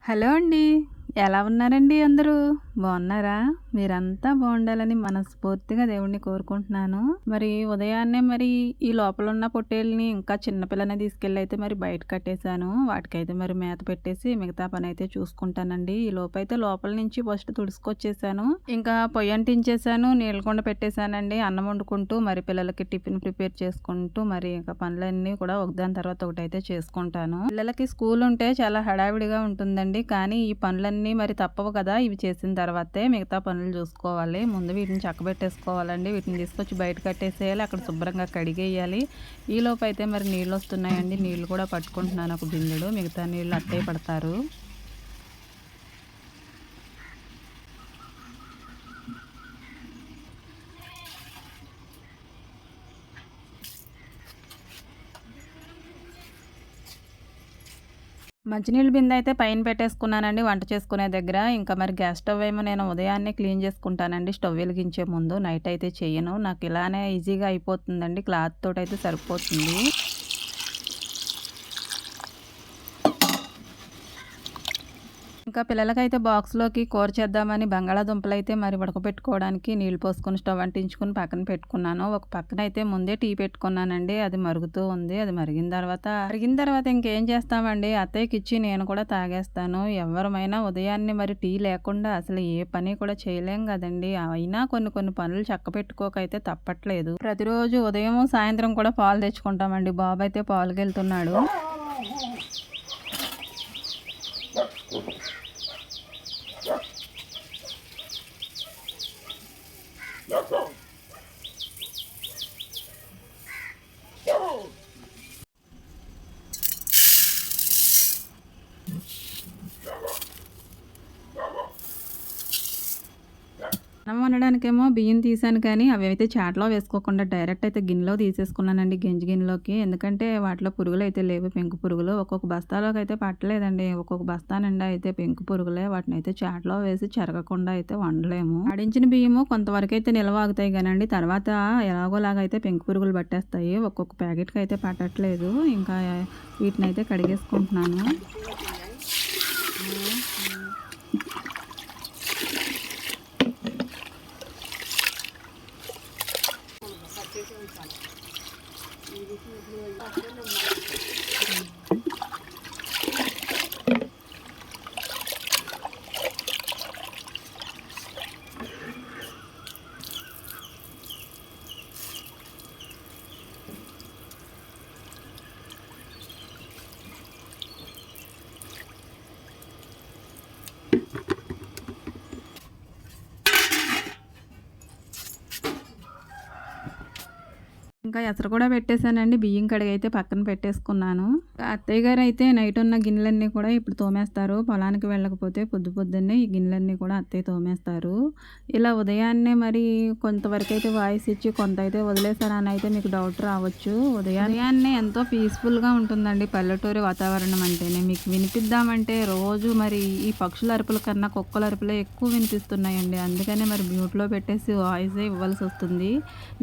Hello అండి. ఎలా ఉన్నారండి అందరూ? బావున్నారా? మీరంతా బావుండాలని మనస్ఫూర్తిగా దేవుడిని కోరుకుంటున్నాను. మరి ఉదయాన్నే ఈ లోపలున్న పొట్టేల్ని ఇంకా చిన్న పిల్లని తీసుకెళ్ళైతే బయట కట్టేశాను. వాటికైతే మేత పెట్టేసి మిగతా పనైతే చూసుకుంటానండి. ఈ లోపైతే లోపల నుంచి ఫస్ట్ తుడుచుకొచ్చేసాను. ఇంకా పొయ్యి అంటించేసాను. నీళ్ళ కుండ పెట్టేశానండి. అన్నం వండుకుంటూ పిల్లలకి టిఫిన్ ప్రిపేర్ చేసుకుంటూ ఇంకా పనులన్నీ కూడా ఒకదాని తర్వాత ఒకటైతే చేసుకుంటాను. పిల్లలకి స్కూల్ ఉంటే చాలా హడావిడిగా ఉంటుందండి. కానీ ఈ పనులన్నీ తప్పవు కదా! ఇవి చేసిన తర్వాతే మిగతా పనులు చూసుకోవాలి. ముందు వీటిని చక్కబెట్టేసుకోవాలండి. వీటిని తీసుకొచ్చి బయట కట్టేసేయాలి. అక్కడ శుభ్రంగా కడిగేయాలి. ఈలోపైతే నీళ్ళొస్తున్నాయండి. నీళ్ళు కూడా పట్టుకుంటున్నాను ఒక బిందెడు. మిగతా నీళ్ళు అత్తయ్య పడతారు. మంచినీళ్ళ బిందె అయితే పైన పెట్టేసుకున్నానండి వంట చేసుకునే దగ్గర. ఇంకా గ్యాస్ స్టవ్ ఏమో నేను ఉదయాన్నే క్లీన్ చేసుకుంటానండి స్టవ్ వెలిగించే ముందు. నైట్ అయితే చెయ్యను. నాకు ఇలానే ఈజీగా అయిపోతుందండి. క్లాత్ తోటైతే సరిపోతుంది. ఇంకా పిల్లలకైతే బాక్స్‌లోకి కూర చేద్దామని బంగాళాదుంపలైతే ఉడకబెట్టుకోవడానికి నీళ్ళు పోసుకొని స్టవ్ అంటించుకొని పక్కన పెట్టుకున్నాను. ఒక పక్కనైతే ముందే టీ పెట్టుకున్నానండి. అది మరుగుతూ ఉంది. అది మరిగిన తర్వాత ఇంకేం చేస్తామండి, అత్తయ్యకిచ్చి నేను కూడా తాగేస్తాను. ఎవరమైనా ఉదయాన్నే టీ లేకుండా అసలు ఏ పని కూడా చేయలేం గదండీ! అయినా కొన్ని కొన్ని పనులు చక్కబెట్టుకోకైతే తప్పట్లేదు. ప్రతిరోజు ఉదయం, సాయంత్రం కూడా పాలు తెచ్చుకుంటామండి. బాబైతే పాలుకెళ్తున్నాడు. అన్నం వండడానికేమో బియ్యం తీసాను కానీ అవి అయితే చాటలో వేసుకోకుండా డైరెక్ట్ అయితే గిన్నెలో తీసేసుకున్నానండి, గంజి గిన్నెలోకి. ఎందుకంటే వాటిలో పురుగులు అయితే లేవు, పెంకు పురుగులు. ఒక్కొక్క బస్తాలోకి అయితే పట్టలేదండి. ఒక్కొక్క బస్తా నిండా అయితే పెంకు పురుగులే. వాటిని అయితే చాటలో వేసి చెరగకుండా అయితే వండలేము. ఆడించిన బియ్యము కొంతవరకు అయితే నిల్వ ఆగుతాయి కానండి, తర్వాత ఎలాగోలాగైతే పెంకు పురుగులు పట్టేస్తాయి. ఒక్కొక్క ప్యాకెట్కి అయితే పట్టట్లేదు. ఇంకా వీటిని అయితే కడిగేసుకుంటున్నాను. ఇంకా ఎసరు కూడా పెట్టేశానండి. బియ్యం కడిగైతే పక్కన పెట్టేసుకున్నాను. అత్తయ్య గారు అయితే నైట్ ఉన్న గిన్నెలన్నీ కూడా ఇప్పుడు తోమేస్తారు. పొలానికి వెళ్ళకపోతే పొద్దున్నే ఈ గిన్నెలన్నీ కూడా అత్తయ్య తోమేస్తారు. ఇలా ఉదయాన్నే కొంతవరకు అయితే వాయిస్ ఇచ్చి కొంత అయితే వదిలేశానని అయితే మీకు డౌట్ రావచ్చు. ఉదయాన్నే ఎంతో పీస్ఫుల్గా ఉంటుందండి పల్లెటూరి వాతావరణం అంటేనే. మీకు వినిపిద్దామంటే రోజు ఈ పక్షుల అరుపుల కన్నా కుక్కల అరుపులే ఎక్కువ వినిపిస్తున్నాయండి. అందుకనే మ్యూట్లో పెట్టేసి వాయిసే ఇవ్వాల్సి వస్తుంది.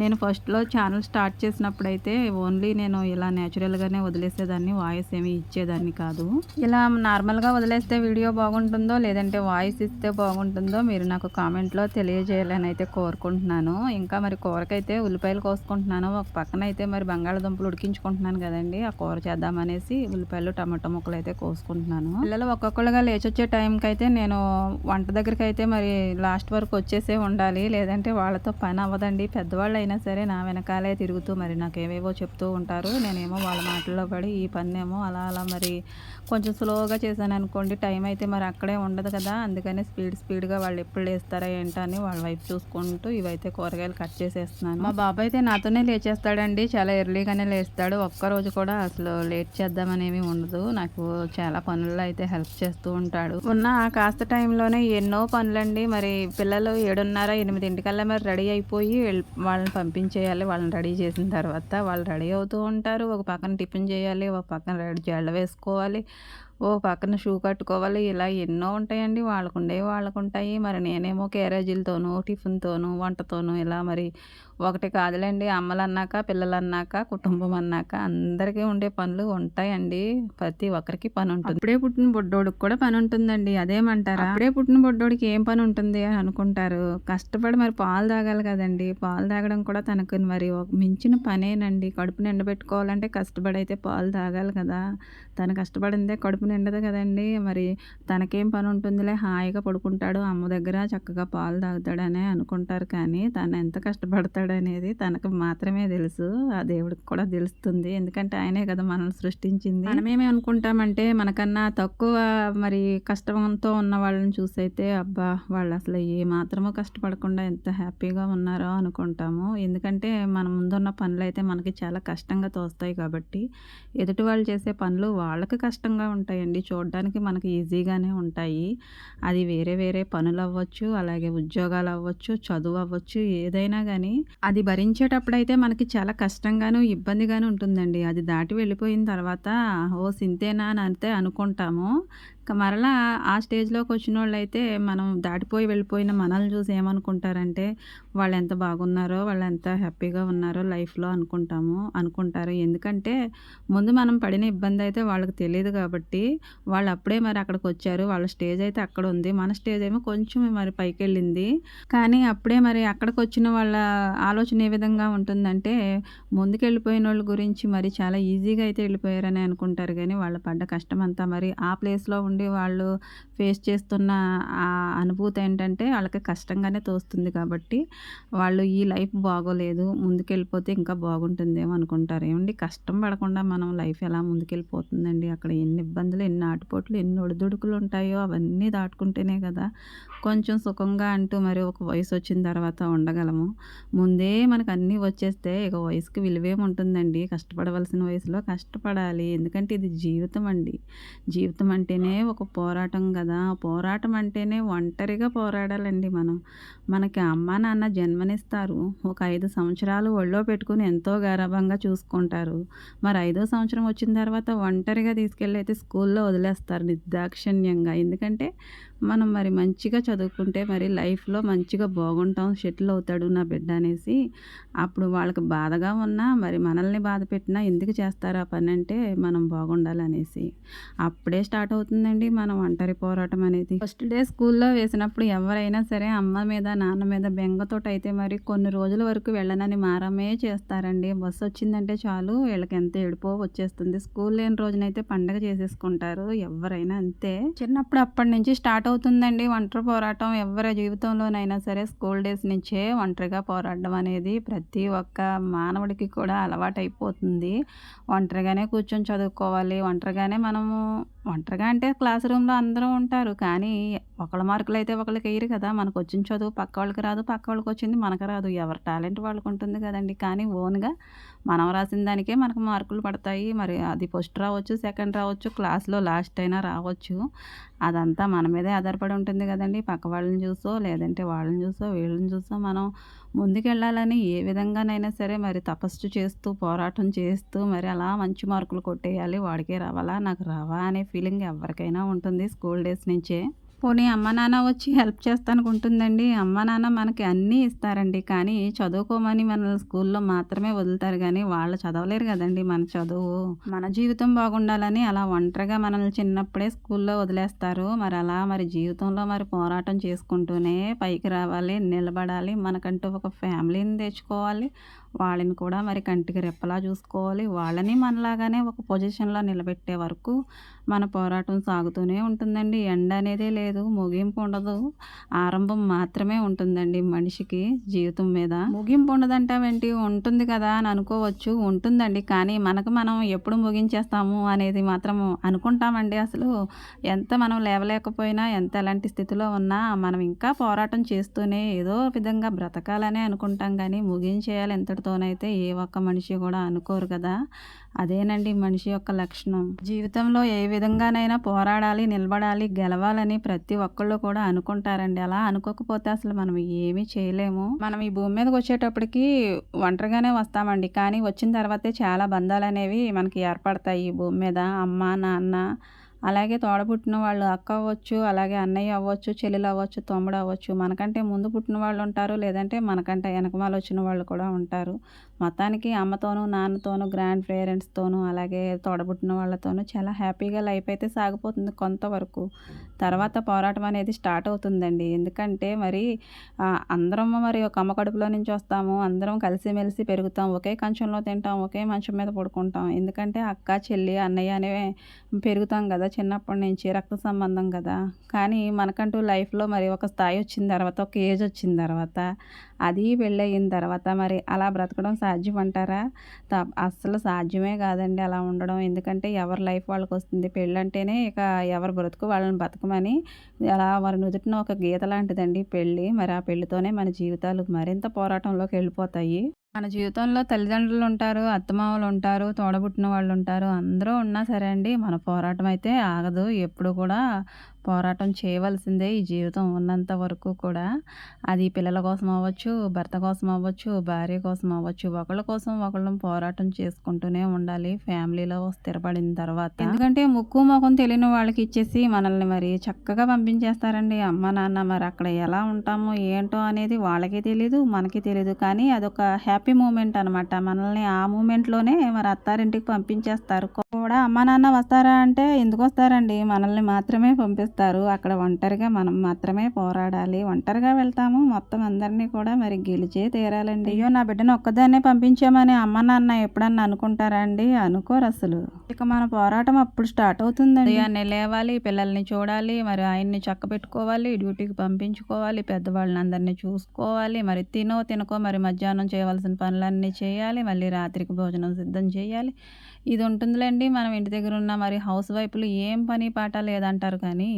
నేను ఫస్ట్లో ఛానల్ స్టార్ట్ చేసినప్పుడైతే ఓన్లీ నేను ఇలా న్యాచురల్గానే వదిలేసేదాన్ని, వాయిస్ ఏమి ఇచ్చేదాన్ని కాదు. ఇలా నార్మల్గా వదిలేస్తే వీడియో బాగుంటుందో లేదంటే వాయిస్ ఇస్తే బాగుంటుందో మీరు నాకు కామెంట్లో తెలియజేయాలని అయితే కోరుకుంటున్నాను. ఇంకా కూరకైతే ఉల్లిపాయలు కోసుకుంటున్నాను. ఒక పక్కన అయితే బంగాళదుంపలు ఉడికించుకుంటున్నాను కదండి, ఆ కూర చేద్దామనేసి ఉల్లిపాయలు టమాటో ముక్కలు అయితే కోసుకుంటున్నాను. పిల్లలు ఒక్కొక్కరుగా లేచొచ్చే టైంకి అయితే నేను వంట దగ్గరికి అయితే లాస్ట్ వరకు వచ్చేసే ఉండాలి, లేదంటే వాళ్ళతో పని అవ్వదండి. పెద్దవాళ్ళు అయినా సరే నా వెనకాలే తిరుగుతూ నాకేవేవో చెప్తూ ఉంటారు. నేనేమో వాళ్ళ మాటల్లో పడి ఈ పనేమో అలా అలా కొంచెం స్లోగా చేశాను అనుకోండి, టైం అయితే అక్కడే ఉండదు కదా. అందుకని స్పీడ్గా వాళ్ళు ఎప్పుడు లేస్తారా ఏంటా అని వాళ్ళ వైపు చూసుకుంటూ ఇవైతే కూరగాయలు కట్ చేసేస్తున్నాను. మా బాబు అయితే నాతోనే లేచేస్తాడండి, చాలా ఎర్లీగానే లేస్తాడు. ఒక్కరోజు కూడా అసలు లేట్ చేద్దామనేమి ఉండదు. నాకు చాలా పనుల్లో అయితే హెల్ప్ చేస్తూ ఉంటాడు. ఉన్న ఆ కాస్త టైంలోనే ఎన్నో పనులండి. పిల్లలు 7:30, 8 రెడీ అయిపోయి వాళ్ళని పంపించేయాలి. వాళ్ళని రెడీ చేసిన తర్వాత వాళ్ళు రెడీ అవుతూ ఉంటారు. ఒక పక్కన టిఫిన్ చేయాలి, ఒక పక్కన జడ వేసుకోవాలి, ఓ పక్కన షూ కట్టుకోవాలి. ఇలా ఎన్నో ఉంటాయండి. వాళ్ళకుండేవి వాళ్ళకుంటాయి. మరి నేనేమో క్యారేజీలతోనూ, టిఫిన్‌తోనూ, వంటతోనూ ఇలా మరి ఒకటి కాదులెండి. అమ్మలన్నాక, పిల్లలన్నాక, కుటుంబం అన్నాక అందరికీ ఉండే పనులు ఉంటాయండి. ప్రతి ఒక్కరికి పనుంటుంది. అప్పుడే పుట్టిన బుడ్డోడికి కూడా పనుంటుందండి. అదేమంటారా? అప్పుడే పుట్టిన బుడ్డోడికి ఏం పనుంటుంది అని అనుకుంటారు. కష్టపడి మరి పాలు తాగాలి కదండీ! పాలు తాగడం కూడా తనకు మరి మించిన పనేనండి. కడుపు నిండబెట్టుకోవాలంటే కష్టపడైతే పాలు తాగాలి కదా! తను కష్టపడిందే కడుపు నిండదు కదండీ! మరి తనకేం పనుంటుందిలే హాయిగా పడుకుంటాడు. అమ్మ దగ్గర చక్కగా పాలు తాగుతాడనే అనుకుంటారు. కానీ తను ఎంత కష్టపడతాడనేది తనకు మాత్రమే తెలుసు. ఆ దేవుడికి కూడా తెలుస్తుంది. ఎందుకంటే ఆయనే కదా మనల్ని సృష్టించింది. మనమేమి అనుకుంటామంటే మనకన్నా తక్కువ మరి కష్టంతో ఉన్న వాళ్ళని చూసైతే అబ్బా! వాళ్ళసలు ఏ మాత్రమూ కష్టపడకుండా ఎంత హ్యాపీగా ఉన్నారో అనుకుంటాము. ఎందుకంటే మన ముందున్న పనులైతే మనకి చాలా కష్టంగా తోస్తాయి కాబట్టి, ఎదుటి వాళ్ళు చేసే పనులు వాళ్ళకి కష్టంగా ఉంటాయండి. చూడడానికి మనకి ఈజీగానే ఉంటాయి. అది వేరే వేరే పనులవ్వచ్చు, అలాగే ఉద్యోగాలవ్వచ్చు, చదువవ్వచ్చు, ఏదైనా గానీ అది భరించేటప్పుడైతే మనకి చాలా కష్టంగాను, ఇబ్బందిగాను ఉంటుందండి. అది దాటి వెళ్ళిపోయిన తర్వాత ఓహ్! సింతేనా అని అయితే అనుకుంటాము. మరలా ఆ స్టేజ్‌లోకొచ్చినోళ్ళైతే మనం దాటిపోయి వెళ్ళిపోయిన మనల్ని చూసి ఏమనుకుంటారంటే, వాళ్ళెంత బాగున్నారో, వాళ్ళెంత హ్యాపీగా ఉన్నారో లైఫ్‌లో అనుకుంటారు. ఎందుకంటే ముందు మనం పడిన ఇబ్బందయితే వాళ్ళకి తెలీదు గాబట్టి, వాళ్ళప్పుడే మరి అక్కడికొచ్చారు. వాళ్ళ స్టేజయితే అక్కడుంది. మన స్టేజేమో కొంచెం మరి పైకెళ్ళింది. కానీ అప్పుడే మరి అక్కడికొచ్చిన వాళ్ళ ఆలోచన ఏ విధంగా ఉంటుందంటే, ముందుకెళ్ళిపోయినోళ్ళ గురించి మరి చాలా ఈజీగా అయితే వెళ్ళిపోయారని అనుకుంటారు గానీ, వాళ్ళు పడ్డ కష్టమంతా మరి ఆ ప్లేస్‌లో ఉండి వాళ్ళు ఫేస్ చేస్తున్న ఆ అనుభూతి ఏంటంటే, ఆళ్ళకి కష్టంగానే తోస్తుంది కాబట్టి, వాళ్ళు ఈ లైఫ్ బాగోలేదు, ముందుకెళ్ళిపోతే ఇంకా బాగుంటుందేమో అనుకుంటారు. ఏవండీ కష్టం పడకుండా మనం లైఫ్ ఎలా ముందుకెళ్ళిపోతుందండి. అక్కడ ఎన్ని ఇబ్బందులు, ఎన్ని ఆటుపోట్లు, ఎన్ని ఒడిదుడుకులుంటాయో అవన్నీ దాటుకుంటేనే కదా! కొంచెం సుఖంగా అంటూ మరి ఒక వయసొచ్చిన తర్వాత ఉండగలము. ముందే మనకన్నీ వచ్చేస్తే ఇక వయసుకి విలువేముంటుందండి. కష్టపడవలసిన వయసులో కష్టపడాలి. ఎందుకంటే ఇది జీవితం అండి. జీవితం అంటేనే ఒక పోరాటం గదా! పోరాటం అంటేనే ఒంటరిగా పోరాడాలండి మనం. మనకి అమ్మా, నాన్న జన్మనిస్తారు. ఒక 5 సంవత్సరాలు ఒళ్ళో పెట్టుకొని ఎంతో గారాబంగా చూసుకుంటారు. మరి ఐదో సంవత్సరం వచ్చిన తర్వాత ఒంటరిగా తీసుకెళ్ళైతే స్కూల్లో వదిలేస్తారు నిర్దాక్షిణ్యంగా. ఎందుకంటే మనం మరి మంచిగా చదువుకుంటే మరి లైఫ్‌లో మంచిగా బాగుంటాం, సెటిల్ అవుతాడు నా బిడ్డ అనేసి, అప్పుడు వాళ్ళకి బాధగా ఉన్నా మరి మనల్ని బాధ పెట్టినా ఎందుకు చేస్తారు ఆ పనంటే మనం బాగుండాలనేసి. అప్పుడే స్టార్ట్ అవుతుందండి మన ఒంటరి పోరాటం అనేది. ఫస్ట్ డే స్కూల్లో వేసినప్పుడు ఎవరైనా సరే అమ్మ మీద, నాన్న మీద బెంగతోటైతే మరి కొన్ని రోజుల వరకు వెళ్ళనని మారమే చేస్తారండి. బస్సు వచ్చిందంటే చాలు వీళ్ళకి ఎంత ఏడుపో వచ్చేస్తుంది. స్కూల్ లేని రోజునైతే పండగ చేసేసుకుంటారు. ఎవ్వరైనా అంతే. చిన్నప్పుడు అప్పటి నుంచి స్టార్ట్ అవుతుందండి ఒంటరి పోరాటం. ఎవరి జీవితంలోనైనా సరే స్కూల్ డేస్ నుంచే ఒంటరిగా పోరాడడం అనేది ప్రతి ఒక్క మానవుడికి కూడా అలవాటైపోతుంది. ఒంటరిగానే కూర్చొని చదువుకోవాలి. ఒంటరిగా అంటే క్లాస్ రూమ్‌లో అందరూ ఉంటారు. కానీ ఒకళ్ళ మార్కులైతే ఒకళ్ళకెయ్యరు కదా! మనకొచ్చిన చదువు పక్కోళ్ళకి రాదు. పక్కోళ్ళకొచ్చింది మనకు రాదు. ఎవరి టాలెంట్ వాళ్ళకుంటుంది కదండీ! కానీ ఓన్‌గా మనం రాసిన దానికే మనకు మార్కులు పడతాయి. మరి అది ఫస్ట్ రావచ్చు, సెకండ్ రావచ్చు, క్లాస్‌లో లాస్ట్ అయినా రావచ్చు. అదంతా మన మీదే ఆధారపడి ఉంటుంది కదండీ! పక్క వాళ్ళని చూసో, లేదంటే వాళ్ళని చూసో, వీళ్ళని చూసో మనం ముందుకెళ్ళాలని ఏ విధంగానైనా సరే మరి తపస్సు చేస్తూ, పోరాటం చేస్తూ మరి అలా మంచి మార్కులు కొట్టేయాలి. వాడికే రావాలా, నాకు రావా అనే ఫీలింగ్ ఎవరికైనా ఉంటుంది స్కూల్ డేస్ నుంచే. పోనీ అమ్మ, నాన్న వచ్చి హెల్ప్ చేస్తానికి ఉంటుందండి. అమ్మ, నాన్న మనకి అన్నీ ఇస్తారండి. కానీ చదువుకోమని మనల్ని స్కూల్లో మాత్రమే వదులుతారు గానీ, వాళ్ళు చదవలేరు గదండీ మన చదువు. మన జీవితం బాగుండాలని అలా ఒంటరిగా మనల్ని చిన్నప్పుడే స్కూల్లో వదిలేస్తారు. మరి జీవితంలో మరి పోరాటం చేసుకుంటూనే పైకి రావాలి, నిలబడాలి. మనకంటూ ఒక ఫ్యామిలీని తెచ్చుకోవాలి. వాళ్ళని కూడా మరి కంటికి రెప్పలా చూసుకోవాలి. వాళ్ళని మనలాగానే ఒక పొజిషన్‌లో నిలబెట్టే వరకు మన పోరాటం సాగుతూనే ఉంటుందండి. ఎండ్ అనేదే లేదు. ముగింపు ఉండదు. ఆరంభం మాత్రమే ఉంటుందండి మనిషికి జీవితం మీద. ముగింపు ఉండదంటావేంటి? ఉంటుంది కదా అని అనుకోవచ్చు. ఉంటుందండి. కానీ మనకు మనం ఎప్పుడు ముగించేస్తాము అనేది మాత్రం అనుకుంటామండి. అసలు ఎంత మనం లేవలేకపోయినా, ఎంత ఎలాంటి స్థితిలో ఉన్నా మనం ఇంకా పోరాటం చేస్తూనే ఏదో విధంగా బ్రతకాలనే అనుకుంటాం గానీ, ముగించేయాలి ఇంతటితోనైతే ఏ ఒక్క మనిషి కూడా అనుకోరు కదా! అదేనండి మనిషి యొక్క లక్షణం. జీవితంలో ఏ విధంగానైనా పోరాడాలి, నిలబడాలి, గెలవాలని ప్రతి ఒక్కళ్ళు కూడా అనుకుంటారండి. అలా అనుకోకపోతే అసలు మనం ఏమీ చేయలేము. మనం ఈ భూమి మీదకొచ్చేటప్పటికి ఒంటరిగానే వస్తామండి. కానీ వచ్చిన తర్వాతే చాలా బంధాలనేవి మనకి ఏర్పడతాయి ఈ భూమి మీద. అమ్మ, నాన్న అలాగే తోడబుట్టిన వాళ్ళు అక్క అవ్వచ్చు, అలాగే అన్నయ్య అవ్వచ్చు, చెల్లెలు అవ్వచ్చు, తమ్ముడు అవ్వచ్చు. మనకంటే ముందు పుట్టిన వాళ్ళు ఉంటారు. లేదంటే మనకంటే వెనకమాల వచ్చిన వాళ్ళు కూడా ఉంటారు. మొత్తానికి అమ్మతోనూ, నాన్నతోనూ, గ్రాండ్ పేరెంట్స్‌తోనూ, అలాగే తోడబుట్టిన వాళ్ళతోనూ చాలా హ్యాపీగా లైఫ్ అయితే సాగిపోతుంది కొంతవరకు. తర్వాత పోరాటం అనేది స్టార్ట్ అవుతుందండి. ఎందుకంటే మరి అందరం మరి ఒక అమ్మ కడుపులో నుంచి వస్తాము. అందరం కలిసిమెలిసి పెరుగుతాం. ఒకే కంచంలో తింటాం. ఒకే మంచం మీద పడుకుంటాం. ఎందుకంటే అక్క, చెల్లి, అన్నయ్య అనేవే పెరుగుతాం గదా! చిన్నప్పటి నుంచి రక్త సంబంధం గదా! కానీ మనకంటూ లైఫ్‌లో మరి ఒక స్థాయి వచ్చిన తర్వాత, ఒక ఏజ్ వచ్చిన తర్వాత, అది పెళ్ళయిన తర్వాత మరి అలా బ్రతకడం సాధ్యమంటారా? అస్సలు సాధ్యమే కాదండి అలా ఉండడం. ఎందుకంటే ఎవరి లైఫ్ వాళ్ళకొస్తుంది. పెళ్ళంటేనే ఇక ఎవరి బ్రతుకు వాళ్ళని బతకమని అలా మరి నుదుటిన ఒక గీత లాంటిదండి పెళ్ళి. మరి ఆ పెళ్ళితోనే మన జీవితాలు మరింత పోరాటంలోకి వెళ్ళిపోతాయి. మన జీవితంలో తల్లిదండ్రులుంటారు, అత్తమామలుంటారు, తోడబుట్టిన వాళ్ళుంటారు. అందరూ ఉన్నా సరే అండి, మన పోరాటం అయితే ఆగదు. ఎప్పుడు కూడా పోరాటం చేయవలసిందే ఈ జీవితం ఉన్నంత వరకు కూడా. అది పిల్లల కోసం అవ్వచ్చు, భర్త కోసం అవ్వచ్చు, భార్య కోసం అవ్వచ్చు. ఒకళ్ళ కోసం ఒకళ్ళం పోరాటం చేసుకుంటూనే ఉండాలి ఫ్యామిలీలో స్థిరపడిన తర్వాత. ఎందుకంటే ముక్కు, మొఖం తెలియని వాళ్ళకి ఇచ్చేసి మనల్ని మరి చక్కగా పంపించేస్తారండి అమ్మ, నాన్న. మరి అక్కడ ఎలా ఉంటామో, ఏంటో అనేది వాళ్ళకి తెలీదు, మనకి తెలీదు. కానీ అదొక హ్యాపీ మూమెంట్ అనమాట. మనల్ని ఆ మూమెంట్‌లోనే మరి అత్తారింటికి పంపించేస్తారు. కూడా అమ్మా, నాన్న వస్తారా అంటే ఎందుకొస్తారండి? మనల్ని మాత్రమే పంపిస్తారు. అక్కడ ఒంటరిగా మనం మాత్రమే పోరాడాలి. ఒంటరిగా వెళ్తాము. మొత్తం అందరిని కూడా మరి గెలిచే తీరాలండి. అయ్యో! నా బిడ్డను ఒక్కదాన్నే పంపించామని అమ్మ, నాన్న ఎప్పుడన్నా అనుకుంటారా అండి? అనుకోరసలు. ఇక మన పోరాటం అప్పుడు స్టార్ట్ అవుతుందండి. ఉదయాన్నే లేవాలి, పిల్లల్ని చూడాలి, మరి ఆయన్ని చక్కబెట్టుకోవాలి, డ్యూటీకి పంపించుకోవాలి, పెద్దవాళ్ళని అందరిని చూసుకోవాలి. మరి తినకో మరి మధ్యాహ్నం చేయవలసిన పనులన్నీ చేయాలి. మళ్ళీ రాత్రికి భోజనం సిద్ధం చేయాలి. ఇది ఉంటుందిలేండి. మనం ఇంటి దగ్గర ఉన్న మరి హౌస్ వైఫ్‌లు ఏం పని పాట లేదంటారు కానీ,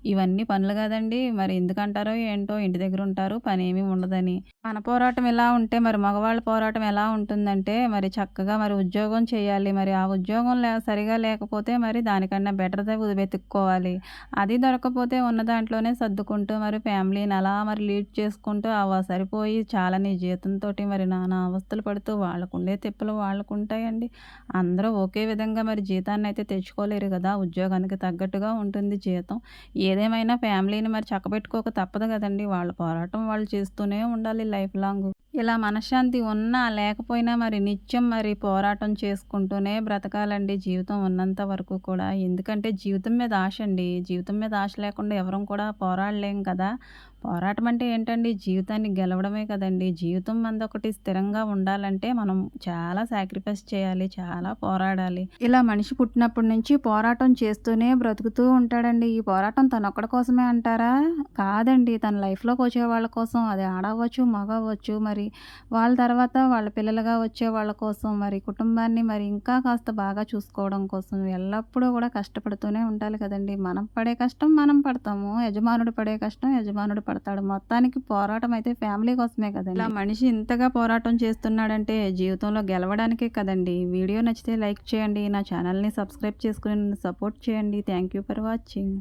ఇవన్నీ పనులు కదండీ! మరి ఎందుకంటారో ఏంటో ఇంటి దగ్గర ఉంటారు. పనేమీ ఉండదని. మన పోరాటం ఎలా ఉంటే మరి మగవాళ్ళ పోరాటం ఎలా ఉంటుందంటే మరి చక్కగా మరి ఉద్యోగం చేయాలి. మరి ఆ ఉద్యోగం సరిగా లేకపోతే మరి దానికన్నా బెటర్‌దే వెతుక్కోవాలి. అది దొరకకపోతే ఉన్న దాంట్లోనే సర్దుకుంటూ మరి ఫ్యామిలీని అలా మరి లీడ్ చేసుకుంటూ సరిపోయి చాలని జీతంతోటి మరి నానా అవస్థలు పడుతూ వాళ్ళకుండే తిప్పలు వాళ్ళకుంటాయండి. అందరూ ఒకే విధంగా మరి జీతాన్నయితే తెచ్చుకోలేరు గదా! ఉద్యోగానికి తగ్గట్టుగా ఉంటుంది జీతం. ఏదేమైనా ఫ్యామిలీని మరి చక్కబెట్టుకోక తప్పదు గదండీ! వాళ్ళ పోరాటం వాళ్ళు చేస్తూనే ఉండాలి లైఫ్ లాంగు. ఇలా మనశ్శాంతి ఉన్నా, లేకపోయినా మరి నిత్యం మరి పోరాటం చేసుకుంటూనే బ్రతకాలండి జీవితం ఉన్నంత వరకు కూడా. ఎందుకంటే జీవితం మీద ఆశ అండి. జీవితం మీద ఆశ లేకుండా ఎవరం కూడా పోరాడలేం కదా! పోరాటం అంటే ఏంటండి? జీవితాన్ని గెలవడమే కదండీ! జీవితం మనదొకటి స్థిరంగా ఉండాలంటే మనం చాలా సాక్రిఫైస్ చేయాలి. చాలా పోరాడాలి. ఇలా మనిషి పుట్టినప్పటి నుంచి పోరాటం చేస్తూనే బ్రతుకుతూ ఉంటాడండి. ఈ పోరాటం తనొక్కడి కోసమే అంటారా? కాదండి. తన లైఫ్‌లోకి వచ్చే వాళ్ళ కోసం. అది ఆడవ్వచ్చు, మగ అవ్వచ్చు. మరి వాళ్ళ తర్వాత వాళ్ళ పిల్లలుగా వచ్చే వాళ్ళ కోసం, మరి కుటుంబాన్ని మరి ఇంకా కాస్త బాగా చూసుకోవడం కోసం ఎల్లప్పుడూ కూడా కష్టపడుతూనే ఉండాలి కదండీ! మనం పడే కష్టం మనం పడతాము. యజమానుడు పడే కష్టం యజమానుడు పడతాడు. మొత్తానికి పోరాటం అయితే ఫ్యామిలీ కోసమే కదండీ! ఇలా మనిషి ఇంతగా పోరాటం చేస్తున్నాడంటే జీవితంలో గెలవడానికే కదండీ! వీడియో నచ్చితే లైక్ చేయండి. నా ఛానల్‌ని సబ్స్క్రైబ్ చేసుకొని నన్ను సపోర్ట్ చేయండి. Thank you for watching.